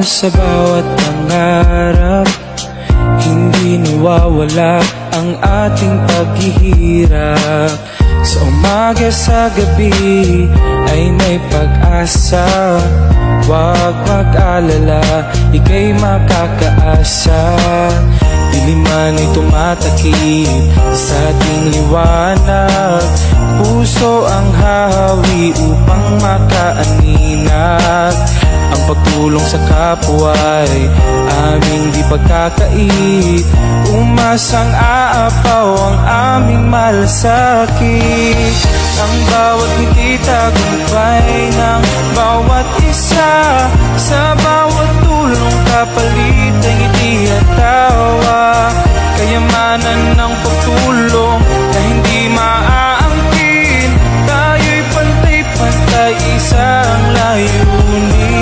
sa bawat pangarap. Hindi nawawala ang ating paghihirap. Sa umaga sa gabi ay may pag-asa. Huwag mag-alala, ika'y makakaasa. Diliman ay tumatakip sa ating liwanag. Puso ang hahawi upang makaaninag. Ang pagtulong sa kapwa ay aming di pagkakait. Umasang aapaw ang aming malasakit. Ang bawat ngiti tagumpay ng bawat isa. Sa bawat tulong kapalit ang ngiti at tawa. Kayamanan ng pagtulong na hindi maaangkin. Tayo'y pantay-pantay, isang layunin.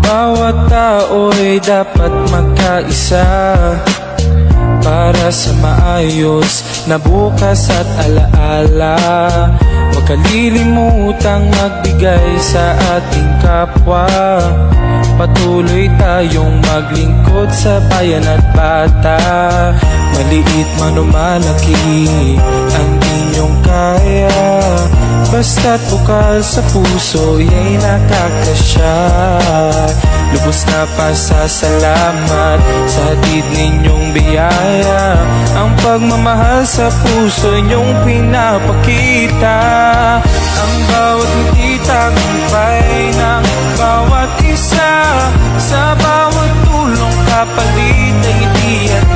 Bawat tao'y dapat magkaisa para sa maayos na bukas at alaala. Huwag kalilimutang magbigay sa ating kapwa. Patuloy tayong maglingkod sa bayan at bata. Maliit man o malaki ang inyong kaya. Basta't bukal sa puso ay nakakasya. Lubos na pasasalamat sa hatid ninyong biyaya. Ang pagmamahal sa puso inyong pinapakita. Ang bawat ngiti tagumpay ng bawat isa. Sa bawat tulong kapalit ang ngiti at